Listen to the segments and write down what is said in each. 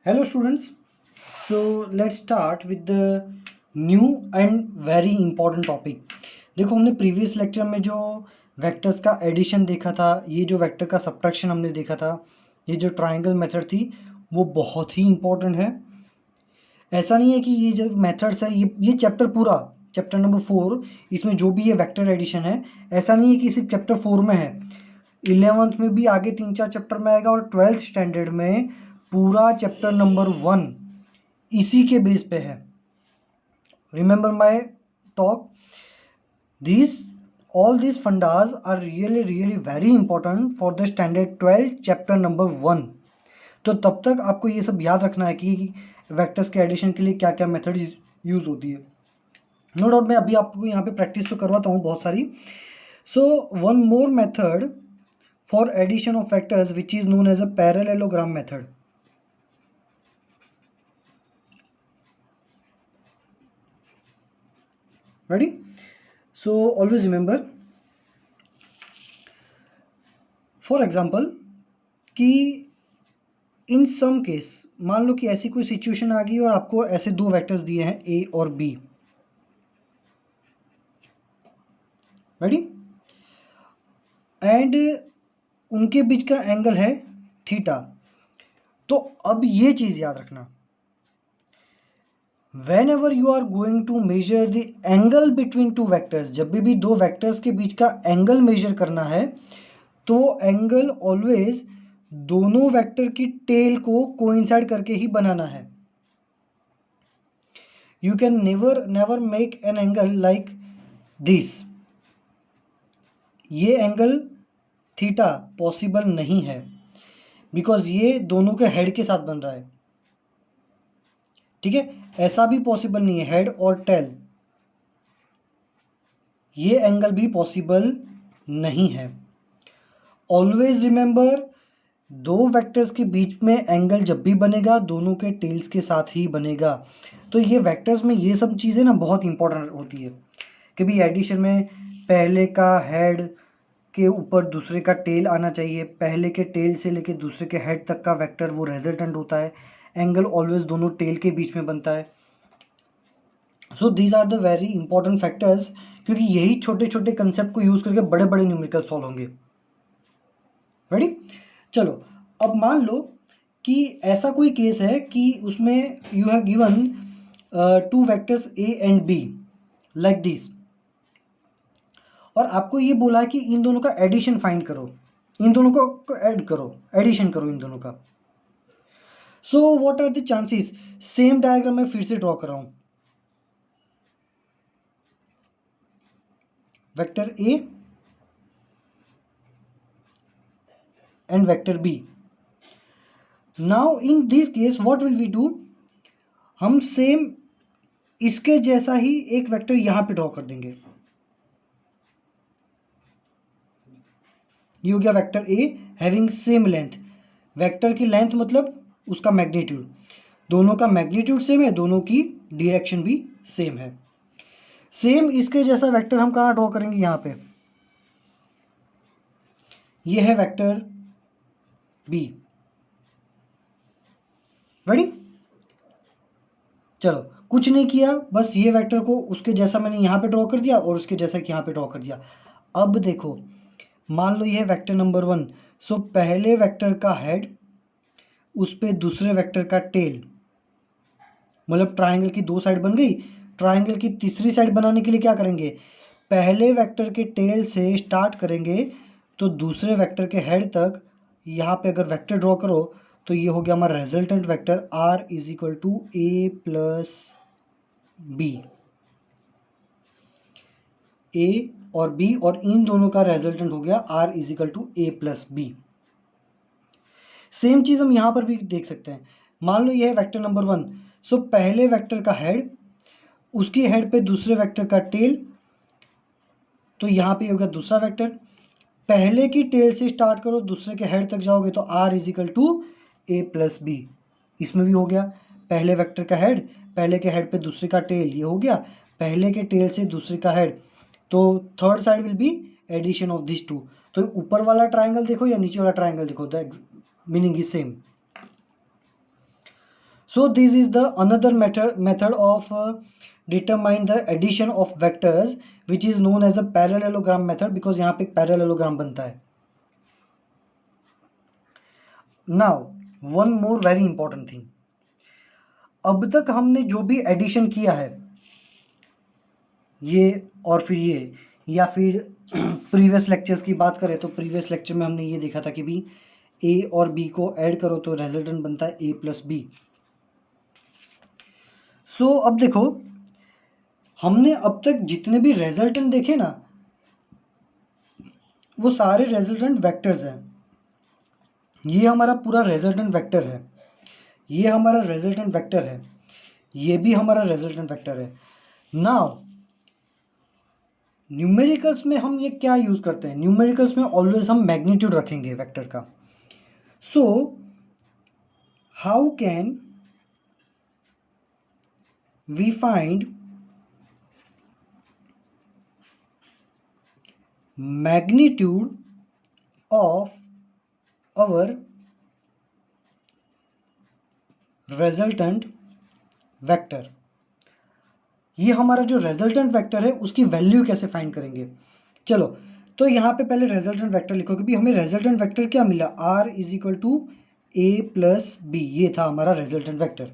Hello students. So let's start with the new and very important topic. देखो हमने previous lecture में जो vectors का एडिशन देखा था, ये जो वेक्टर का सब्ट्रैक्शन हमने देखा था, ये जो ट्रायंगल मेथड थी वो बहुत ही इम्पोर्टेंट है। ऐसा नहीं है कि ये जो मेथड्स है ये चैप्टर पूरा चैप्टर नंबर 4 इसमें जो भी ये वेक्टर एडिशन है, ऐसा नहीं है कि सिर्फ चैप्टर 4 में है। 11th में भी आगे 3-4 चैप्टर में आएगा और 12th स्टैंडर्ड में पूरा चैप्टर नंबर 1 इसी के बेस पे है। Remember my talk, these all these fundas are really very important for the standard 12 chapter number 1। तो तब तक आपको ये सब याद रखना है कि वेक्टर्स के एडिशन के लिए क्या क्या मेथड यूज़ होती है। नो डाउट मैं अभी आपको यहाँ पे प्रैक्टिस तो करवाता हूँ बहुत सारी। So one more method for addition of vectors which is known as a parallelogram method. Ready? So always remember, for example कि इन सम केस मान लो कि ऐसी कोई सिचुएशन आ गई और आपको ऐसे दो वेक्टर्स दिए हैं ए और बी। रेडी? एंड उनके बीच का एंगल है थीटा। तो अब ये चीज़ याद रखना, whenever you are going to measure the angle between two vectors, जब भी दो वेक्टर्स के बीच का एंगल मेजर करना है तो एंगल ऑलवेज दोनों वेक्टर की टेल को कोइंसाइड करके ही बनाना है। You can never make an angle like this. ये एंगल थीटा पॉसिबल नहीं है बिकॉज ये दोनों के हेड के साथ बन रहा है। ठीक है, ऐसा भी पॉसिबल नहीं है, हेड और टेल ये एंगल भी पॉसिबल नहीं है। ऑलवेज रिमेंबर, दो वेक्टर्स के बीच में एंगल जब भी बनेगा दोनों के टेल्स के साथ ही बनेगा। तो ये वेक्टर्स में ये सब चीज़ें ना बहुत इंपॉर्टेंट होती है कि भी एडिशन में पहले का हेड के ऊपर दूसरे का टेल आना चाहिए, पहले के टेल से लेके दूसरे के हेड तक का वेक्टर वो रिजल्टेंट होता है। एंगल ऑलवेज दोनों टेल के बीच में बनता है। So these are the very important factors, क्योंकि यही छोटे छोटे कंसेप्ट को यूज़ करके बड़े बड़े न्यूमेरिकल सॉल्व होंगे। रेडी? चलो अब मान लो कि ऐसा कोई केस है कि उसमें you have given two vectors A and be like this, और आपको ये बोला है कि इन दोनों का एडिशन फाइंड करो, इन दोनों को ऐड करो, एडिशन करो इन दोनों का। So what are the chances? Same diagram मैं फिर से ड्रॉ कर रहा हूं। Vector A and vector B. Now in this case what will we do, हम सेम इसके जैसा ही एक वेक्टर यहां पे ड्रॉ कर देंगे। ये हो गया vector A having same length. Vector की लेंथ मतलब उसका मैग्नीट्यूड, दोनों का मैग्नीट्यूड सेम है, दोनों की डायरेक्शन भी सेम है। सेम इसके जैसा वेक्टर हम कहाँ ड्रॉ करेंगे? यहाँ पे ये है वेक्टर बी। रेडी? चलो कुछ नहीं किया, बस ये वेक्टर को उसके जैसा मैंने यहाँ पे ड्रॉ कर दिया और उसके जैसा यहाँ पे ड्रॉ कर दिया। अब देखो मान लो ये है वेक्टर नंबर 1। सो पहले वेक्टर का हेड, उस पे दूसरे वेक्टर का टेल, मतलब ट्रायंगल की दो साइड बन गई। ट्रायंगल की तीसरी साइड बनाने के लिए क्या करेंगे? पहले वेक्टर के टेल से स्टार्ट करेंगे तो दूसरे वेक्टर के हेड तक यहाँ पे अगर वेक्टर ड्रॉ करो तो ये हो गया हमारा resultant vector R is equal to A plus b. A और बी और इन दोनों का रिजल्टेंट हो गया R is equal to A plus b. Same चीज़ हम यहाँ पर भी देख सकते हैं। मान लो ये है वेक्टर नंबर 1। सो पहले वेक्टर का हेड, उसके हेड पे दूसरे वेक्टर का टेल, तो यहाँ पे हो गया दूसरा वेक्टर। पहले की टेल से स्टार्ट करो, दूसरे के हेड तक जाओगे तो R is equal to A plus B. इसमें भी हो गया पहले वेक्टर का हेड, पहले के हेड पे दूसरे का टेल, ये हो गया पहले के टेल से दूसरे का हेड। तो third side will be addition of this two. तो ऊपर वाला ट्राइंगल देखो या नीचे वाला ट्राइंगल देखो, the meaning is same. So this is the another method of determine the addition of vectors which is known as a parallelogram method because यहाँ पे एक parallelogram बनता है. Now one more very important thing. अब तक हमने जो भी एडिशन किया है ये और फिर ये या फिर प्रीवियस लेक्चर्स की बात करें तो प्रीवियस लेक्चर में हमने ये देखा था कि भी ए और बी को ऐड करो तो रिजल्टेंट बनता है ए प्लस बी. सो अब देखो हमने अब तक जितने भी रिजल्टेंट देखे ना वो सारे रिजल्टेंट वेक्टर्स हैं. ये हमारा पूरा रिजल्टेंट वेक्टर है, ये हमारा रिजल्टेंट वेक्टर है, ये भी हमारा रिजल्टेंट वेक्टर है. नाउ न्यूमेरिकल्स में हम ये क्या यूज़ करते हैं? न्यूमेरिकल्स में ऑलवेज हम मैग्नीट्यूड रखेंगे वेक्टर का. So how can we find magnitude of our resultant vector. ये हमारा जो रिजल्टेंट वेक्टर है उसकी वैल्यू कैसे फाइंड करेंगे? चलो तो यहाँ पे पहले रिजल्टेंट वेक्टर लिखो क्योंकि हमें रिजल्टेंट वेक्टर क्या मिला, r is equal to a plus B. ये था हमारा रिजल्टेंट वेक्टर.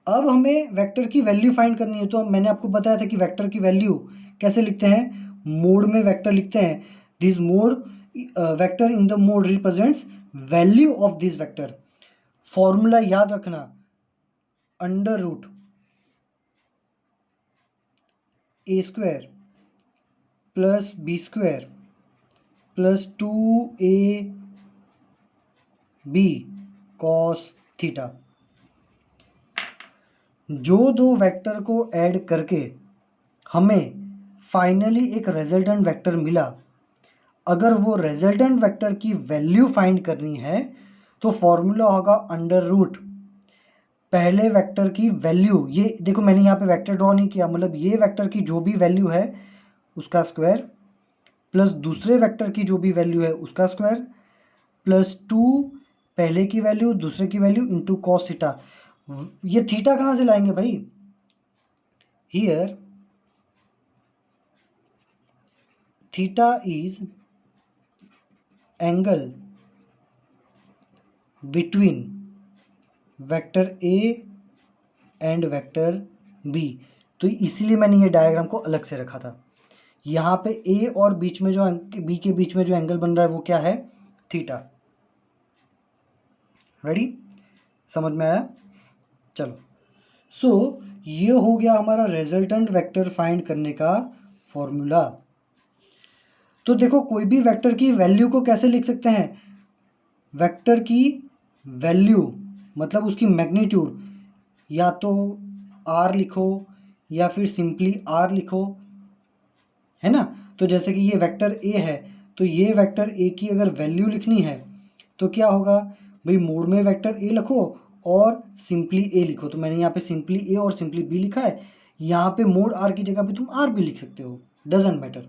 अब हमें वेक्टर की वैल्यू फाइंड करनी है. तो मैंने आपको बताया था कि वेक्टर की वैल्यू कैसे लिखते हैं, मोड में वेक्टर लिखते हैं. This mod vector in the mod represents value of this vector. Formula याद रखना, under root a square plus b square plus 2ab cos theta. जो दो वेक्टर को ऐड करके हमें फाइनली एक रिजल्टेंट वेक्टर मिला, अगर वो रिजल्टेंट वेक्टर की वैल्यू फाइंड करनी है तो फॉर्मूला होगा अंडर रूट पहले वेक्टर की वैल्यू. ये देखो मैंने यहाँ पे वेक्टर ड्रॉ नहीं किया, मतलब ये वेक्टर की जो भी वैल्यू है उसका स्क्वायर प्लस दूसरे वेक्टर की जो भी वैल्यू है उसका स्क्वायर प्लस 2 पहले की वैल्यू दूसरे की वैल्यू इंटू कॉस थीटा. ये थीटा कहाँ से लाएंगे भाई? Here theta is angle between vector A and vector B. तो इसीलिए मैंने ये डायग्राम को अलग से रखा था. यहाँ पे ए और बीच में जो बी के बीच में जो एंगल बन रहा है वो क्या है? थीटा. रेडी? समझ में आया? चलो सो ये हो गया हमारा रिजल्टेंट वेक्टर फाइंड करने का फॉर्मूला. तो देखो कोई भी वेक्टर की वैल्यू को कैसे लिख सकते हैं? वेक्टर की वैल्यू मतलब उसकी मैग्नीट्यूड या तो r लिखो या फिर सिंपली r लिखो, है ना. तो जैसे कि ये वेक्टर a है तो ये वेक्टर a की अगर वैल्यू लिखनी है तो क्या होगा भाई, मोड में वेक्टर a लिखो और सिंपली a लिखो. तो मैंने यहाँ पे सिंपली a और सिंपली b लिखा है. यहाँ पे मोड r की जगह पे तुम r भी लिख सकते हो, डजेंट मैटर.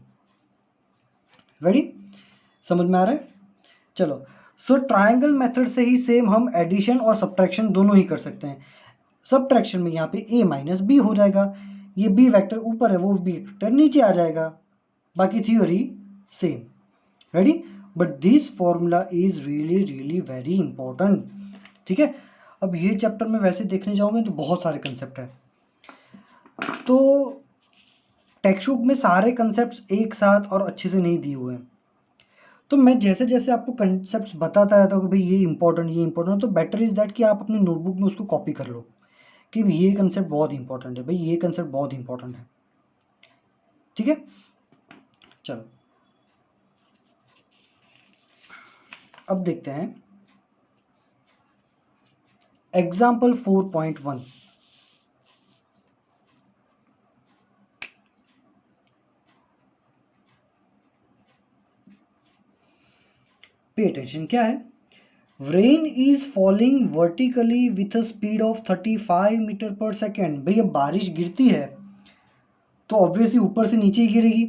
रेडी? समझ में आ रहा है? चलो सो ट्रायंगल मेथड से ही सेम हम एडिशन और सब्ट्रैक्शन दोनों ही कर सकते हैं. सब्ट्रैक्शन में यहाँ पे a माइनस बी हो जाएगा, ये b वेक्टर ऊपर है वो b वेक्टर नीचे आ जाएगा. बाकी theory same. Ready? But this formula is really very important. ठीक है, अब ये चैप्टर में वैसे देखने जाओगे तो बहुत सारे कंसेप्ट हैं. तो टेक्स्ट बुक में सारे कंसेप्ट एक साथ और अच्छे से नहीं दिए हुए हैं. तो मैं जैसे जैसे आपको कंसेप्ट बताता रहता हूँ कि भाई ये इंपॉर्टेंट, तो बेटर इज़ दैट कि आप अपनी नोटबुक में उसको कॉपी कर लो कि ये कंसेप्ट बहुत इंपॉर्टेंट है, भाई ये कंसेप्ट बहुत इंपॉर्टेंट है. ठीक है, चलो अब देखते हैं एग्जाम्पल 4.1. पे अटेंशन, क्या है? Rain is falling vertically with a speed of 35 metre per second. भैया बारिश गिरती है तो ऑब्वियसली ऊपर से नीचे ही गिरेगी.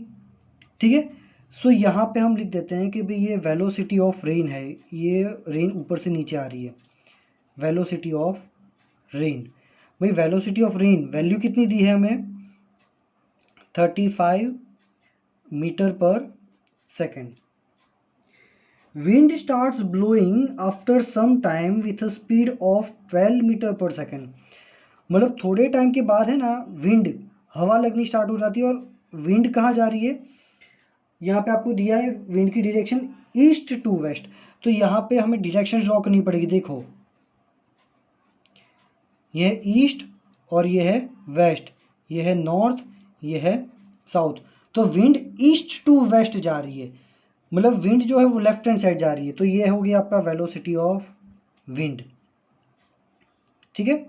ठीक है, सो यहाँ पे हम लिख देते हैं कि भाई ये वेलोसिटी ऑफ रेन है, ये रेन ऊपर से नीचे आ रही है. Velocity of rain. भाई वेलोसिटी ऑफ रेन वैल्यू कितनी दी है हमें, 35 metre per second. Wind starts blowing after some time with a speed of 12 metre per second. मतलब थोड़े टाइम के बाद है ना विंड, हवा लगनी स्टार्ट हो जाती है। और विंड कहाँ जा रही है, यहाँ पे आपको दिया है विंड की डायरेक्शन ईस्ट टू वेस्ट, तो यहाँ पे हमें डायरेक्शन ड्रॉ करनी पड़ेगी। देखो ये है ईस्ट और ये है वेस्ट, ये है नॉर्थ, ये है साउथ। तो विंड ईस्ट टू वेस्ट जा रही है, मतलब विंड जो है वो लेफ्ट हैंड साइड जा रही है। तो ये हो गया आपका वेलोसिटी ऑफ विंड। ठीक है,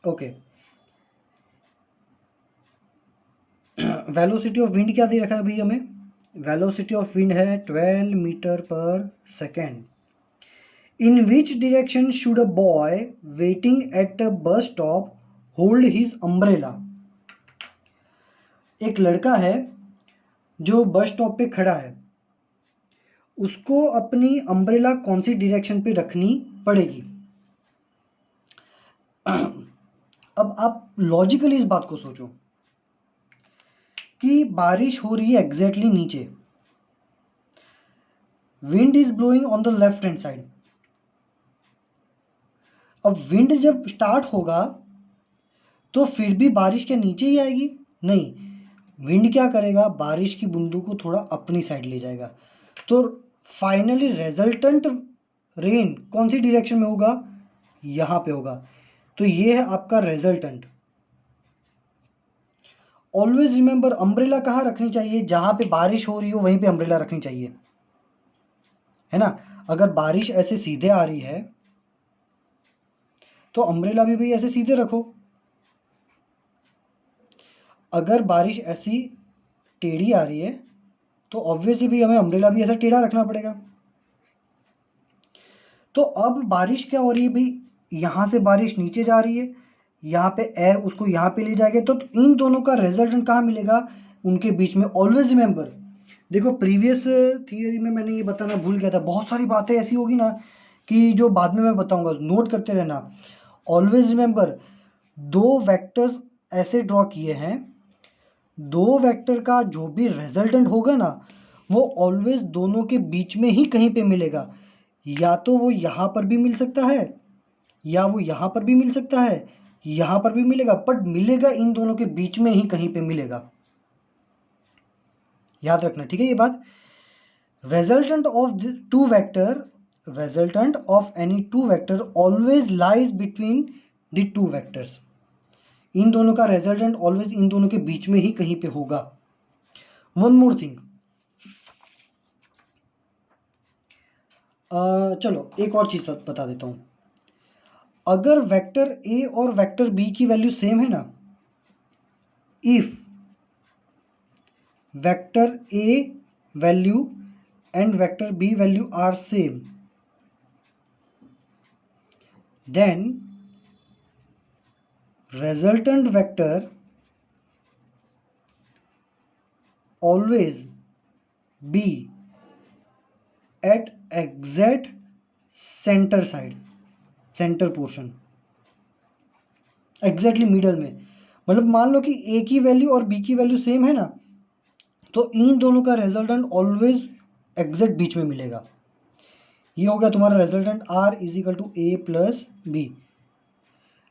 ओके। वेलोसिटी ऑफ विंड क्या दे रखा है अभी हमें, वेलोसिटी ऑफ विंड है 12 metre per second. In which direction should a boy waiting at a bus stop hold his umbrella? एक लड़का है जो बस स्टॉप पे खड़ा है, उसको अपनी अम्ब्रेला कौन सी डायरेक्शन पे रखनी पड़ेगी। अब आप लॉजिकली इस बात को सोचो कि बारिश हो रही है एग्जैक्टली नीचे, wind is blowing on the left hand side. अब विंड जब स्टार्ट होगा तो फिर भी बारिश के नीचे ही आएगी, नहीं, विंड क्या करेगा, बारिश की बूंदों को थोड़ा अपनी साइड ले जाएगा। तो फाइनली रिजल्टेंट रेन कौन सी डायरेक्शन में होगा, यहाँ पे होगा। तो ये है आपका रिजल्टेंट। ऑलवेज रिमेंबर अम्ब्रेला कहाँ रखनी चाहिए, जहाँ पे बारिश हो रही हो वहीं पे अम्ब्रेला रखनी चाहिए, है ना। अगर बारिश ऐसे सीधे आ रही है तो अम्ब्रेला भी भाई ऐसे सीधे रखो। अगर बारिश ऐसी टेढ़ी आ रही है तो ऑब्वियसली भी हमें अम्ब्रेला भी ऐसा टेढ़ा रखना पड़ेगा। तो अब बारिश क्या हो रही है भाई, यहाँ से बारिश नीचे जा रही है, यहाँ पे एयर उसको यहाँ पे ले जाएगा। तो इन दोनों का रिजल्टेंट कहाँ मिलेगा, उनके बीच में। ऑलवेज रिमेंबर, देखो प्रीवियस थियरी में मैंने ये बताना भूल गया था, बहुत सारी बातें ऐसी होगी ना कि जो बाद में मैं बताऊंगा, नोट करते रहना। ऑलवेज रिमेंबर, दो वेक्टर्स ऐसे ड्रॉ किए हैं, दो वेक्टर का जो भी रिजल्टेंट होगा ना वो ऑलवेज दोनों के बीच में ही कहीं पे मिलेगा। या तो वो यहाँ पर भी मिल सकता है, या वो यहाँ पर भी मिल सकता है, यहाँ पर भी मिलेगा, बट मिलेगा इन दोनों के बीच में ही कहीं पे मिलेगा। याद रखना, ठीक है ये बात। Resultant of two vector, resultant of any two vector always lies between the two vectors. इन दोनों का रिजल्टेंट ऑलवेज इन दोनों के बीच में ही कहीं पे होगा। वन मोर थिंग, चलो एक और चीज़ बता देता हूँ। अगर वेक्टर ए और वेक्टर बी की वैल्यू सेम है ना, if vector A value and vector B value are same, then resultant vector always be at exact center side, center portion, exactly middle में। मतलब मान लो कि ए की वैल्यू और बी की वैल्यू सेम है ना, तो इन दोनों का रिजल्टेंट ऑलवेज एग्जैक्ट बीच में मिलेगा। ये हो गया तुम्हारा resultant R is equal to A plus B.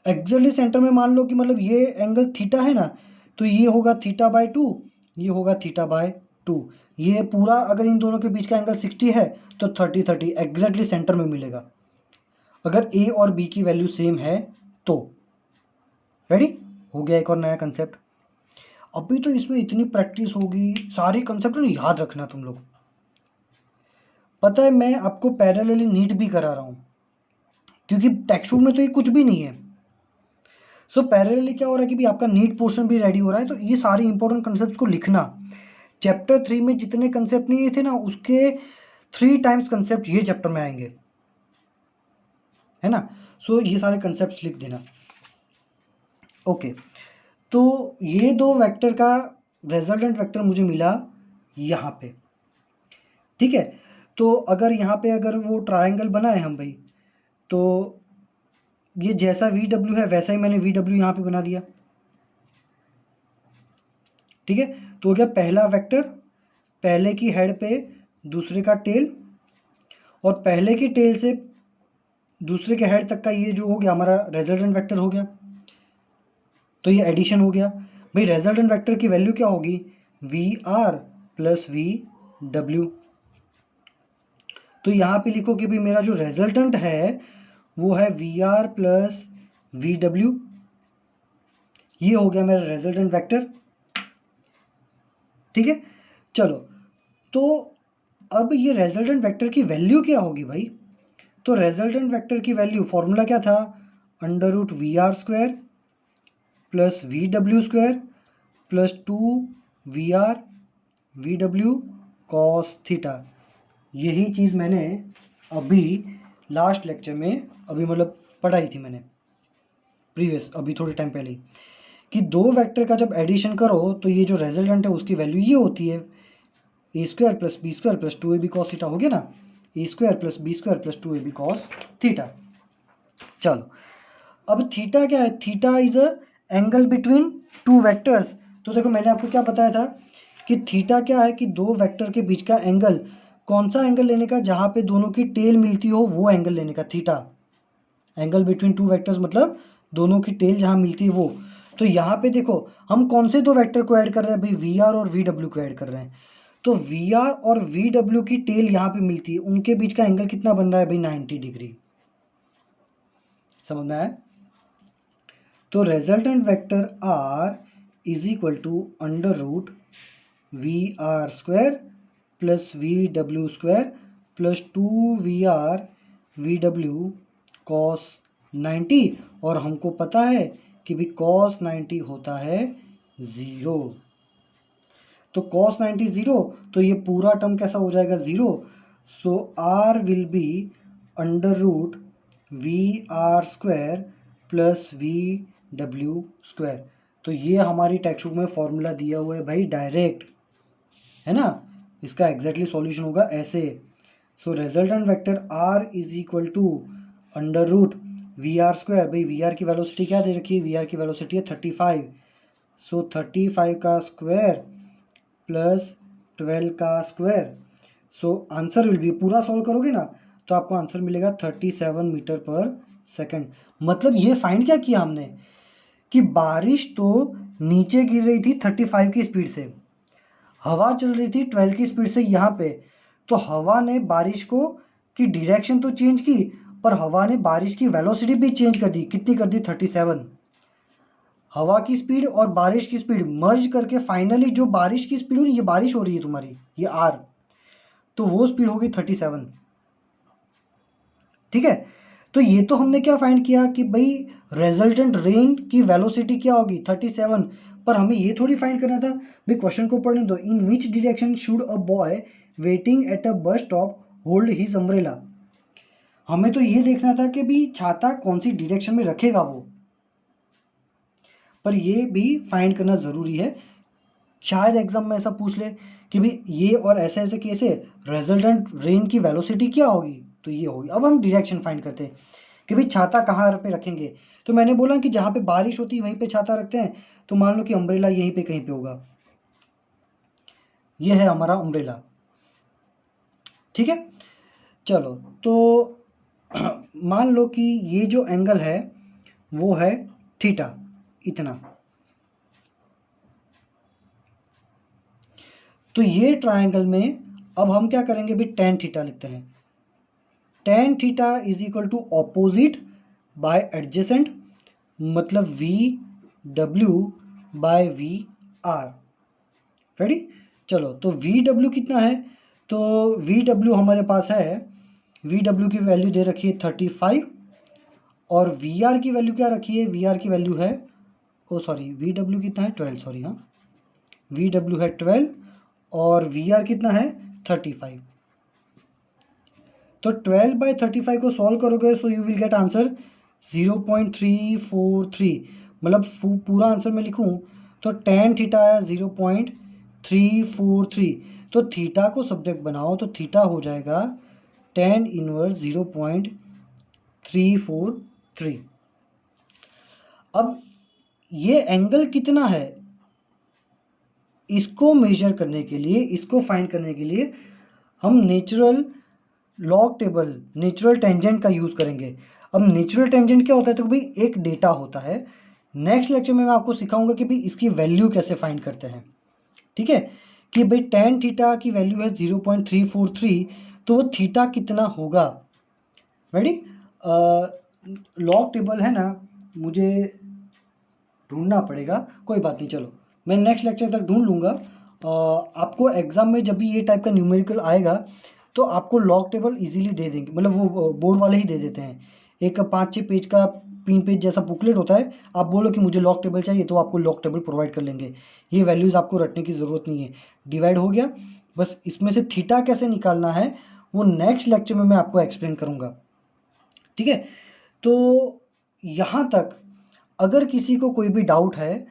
Exactly centre में मान लो कि मतलब ये एंगल थीटा है ना, तो ये होगा थीटा बाय 2, ये होगा थीटा बाय 2। ये पूरा अगर इन दोनों के बीच का एंगल 60 है तो 30 एग्जैक्टली सेंटर में मिलेगा, अगर ए और बी की वैल्यू सेम है तो। रेडी हो गया एक और नया कंसेप्ट। अभी तो इसमें इतनी प्रैक्टिस होगी, सारे कंसेप्ट ना याद रखना तुम लोग। पता है मैं आपको पैरेलली नीट भी करा रहा हूँ, क्योंकि टेक्स्ट बुक में तो ये कुछ भी नहीं है। सो पैरेलली क्या हो रहा है कि भी आपका नीट पोर्शन भी रेडी हो रहा है, तो ये सारे इंपॉर्टेंट कंसेप्ट को लिखना। चैप्टर 3 में जितने कंसेप्ट नहीं थे ना, उसके 3 टाइम्स कंसेप्ट ये चैप्टर में आएंगे, है ना। सो ये सारे कंसेप्ट लिख देना। ओके, तो ये दो वेक्टर का रिजल्टेंट वेक्टर मुझे मिला यहाँ पे, ठीक है। तो अगर यहाँ पे अगर वो ट्रायंगल बनाए हम भाई, तो ये जैसा वी डब्ल्यू है वैसा ही मैंने वी डब्ल्यू यहाँ पे बना दिया। ठीक है, तो हो गया पहला वेक्टर, पहले की हेड पे दूसरे का टेल, और पहले की टेल से दूसरे के हेड तक का ये जो हो गया हमारा रेजल्टेंट वेक्टर हो गया। तो ये एडिशन हो गया। भाई रेजल्टेंट वेक्टर की वैल्यू क्या होगी, V R plus we W. तो यहाँ पे लिखो कि भाई मेरा जो रेजल्टेंट है वो है V R plus we W. ये हो गया मेरा रेजल्टेंट वेक्टर। ठीक है, चलो तो अब ये रेजल्टेंट वेक्टर की वैल्यू क्या होगी भाई। तो रेजल्टेंट वेक्टर की वैल्यू फॉर्मूला क्या था, under root we are square plus V W square plus 2 V R V W cos theta. यही चीज़ मैंने अभी लास्ट लेक्चर में अभी मतलब पढ़ाई थी मैंने प्रीवियस अभी थोड़े टाइम पहले ही, कि दो वेक्टर का जब एडिशन करो तो ये जो रेजल्टेंट है उसकी वैल्यू ये होती है a square plus b square plus 2ab cos theta. हो गया ना, a square plus b square plus 2ab cos theta. चलो अब थीटा क्या है, theta is a angle between two vectors. तो देखो मैंने आपको क्या बताया था कि थीटा क्या है कि दो वेक्टर के बीच का एंगल, कौन सा एंगल लेने का, जहाँ पे दोनों की टेल मिलती हो वो एंगल लेने का theta. Angle between two vectors मतलब दोनों की टेल जहाँ मिलती है वो। तो यहाँ पे देखो हम कौन से दो वेक्टर को ऐड कर रहे हैं भाई, वी आर और वी डब्ल्यू को ऐड कर रहे हैं। तो वी आर और वी डब्ल्यू की टेल यहाँ पे मिलती है, उनके बीच का एंगल कितना बन रहा है भाई, 90 डिग्री। समझ में आया। तो resultant vector R is equal to under root we are square plus V W square plus 2 v W cos 90। और हमको पता है कि भी कॉस 90 होता है 0। तो कॉस 90 0, तो ये पूरा टर्म कैसा हो जाएगा 0। So R will be under root we are square plus V W square. तो ये हमारी टेक्स्ट बुक में फॉर्मूला दिया हुआ है भाई डायरेक्ट, है ना। इसका एग्जैक्टली सॉल्यूशन होगा ऐसे। So resultant vector R is equal to under root we are square, भाई वी आर की वेलोसिटी क्या दे रखी है, वी आर की वेलोसिटी है 35। सो 35 का स्क्वायर प्लस 12 का square. So answer will be, पूरा सॉल्व करोगे ना तो आपको आंसर मिलेगा 37 मीटर पर सेकंड। मतलब ये फाइंड क्या किया हमने कि बारिश तो नीचे गिर रही थी 35 की स्पीड से, हवा चल रही थी 12 की स्पीड से यहाँ पे। तो हवा ने बारिश को की डायरेक्शन तो चेंज की, पर हवा ने बारिश की वेलोसिटी भी चेंज कर दी। कितनी कर दी, 37। हवा की स्पीड और बारिश की स्पीड मर्ज करके फाइनली जो बारिश की स्पीड हो रही, ये बारिश हो रही है तुम्हारी, ये आर, तो वो स्पीड हो गई 37। ठीक है, तो ये तो हमने क्या फाइंड किया कि भाई रेजल्टेंट रेन की वेलोसिटी क्या होगी 37। पर हमें ये थोड़ी फाइंड करना था भाई, क्वेश्चन को पढ़ने दो, in which direction should a boy waiting at a bus stop hold his umbrella. हमें तो ये देखना था कि भाई छाता कौन सी डायरेक्शन में रखेगा वो, पर ये भी फाइंड करना ज़रूरी है। शायद एग्जाम में ऐसा पूछ ले कि भाई ये और ऐसे ऐसे केस है, रेजल्टेंट रेन की वेलोसिटी क्या होगी, तो ये होगी। अब हम डायरेक्शन फाइंड करते हैं कि भाई छाता कहाँ पे रखेंगे। तो मैंने बोला कि जहाँ पे बारिश होती है वहीं पे छाता रखते हैं। तो मान लो कि अम्ब्रेला यहीं पे कहीं पे होगा, ये है हमारा अम्ब्रेला। ठीक है, चलो तो मान लो कि ये जो एंगल है वो है थीटा, इतना। तो ये ट्रायंगल में अब हम क्या करेंगे भाई, टेन थीटा लिखते हैं। Tan theta is equal to opposite by adjacent, मतलब वी डब्ल्यू बाय वी आर। रेडी, चलो तो वी डब्ल्यू कितना है, तो वी डब्ल्यू हमारे पास है, वी डब्ल्यू की वैल्यू दे रखी है 35, और वी आर की वैल्यू क्या रखी है, वी आर की वैल्यू है, ओ सॉरी वी डब्ल्यू कितना है 12, सॉरी हाँ, वी डब्ल्यू है 12 और वी आर कितना है 35। तो 12/35 को सॉल्व करोगे so you will get answer 0.343। मतलब पूरा आंसर मैं लिखूं तो टेन थीटा है 0.343। तो थीटा को सब्जेक्ट बनाओ तो थीटा हो जाएगा टेन इनवर्स 343। अब ये एंगल कितना है, इसको मेजर करने के लिए, इसको फाइंड करने के लिए हम natural log table, natural tangent का यूज़ करेंगे। अब नेचुरल टेंजेंट क्या होता है, तो भाई एक डेटा होता है। नेक्स्ट लेक्चर में मैं आपको सिखाऊंगा कि भाई इसकी वैल्यू कैसे फाइंड करते हैं, ठीक है। कि भाई tan थीटा की वैल्यू है 0.343, तो वो थीटा कितना होगा। रेडी, लॉग टेबल है ना, मुझे ढूंढना पड़ेगा, कोई बात नहीं, चलो मैं नेक्स्ट लेक्चर तक ढूंढ लूँगा। आपको एग्जाम में जब भी ये टाइप का न्यूमेरिकल आएगा तो आपको लॉग टेबल इजीली दे देंगे, मतलब वो बोर्ड वाले ही दे देते हैं। एक 5-6 पेज का 3 पेज जैसा बुकलेट होता है, आप बोलो कि मुझे लॉग टेबल चाहिए तो आपको लॉग टेबल प्रोवाइड कर लेंगे। ये वैल्यूज़ आपको रटने की ज़रूरत नहीं है, डिवाइड हो गया। बस इसमें से थीटा कैसे निकालना है वो नेक्स्ट लेक्चर में मैं आपको एक्सप्लेन करूँगा, ठीक है। तो यहाँ तक अगर किसी को कोई भी डाउट है,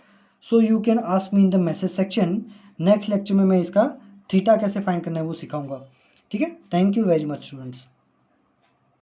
so you can ask me in the message section. Next lecture में मैं इसका थीटा कैसे फाइंड करना है वो सिखाऊंगा, ठीक है। Thank you very much students.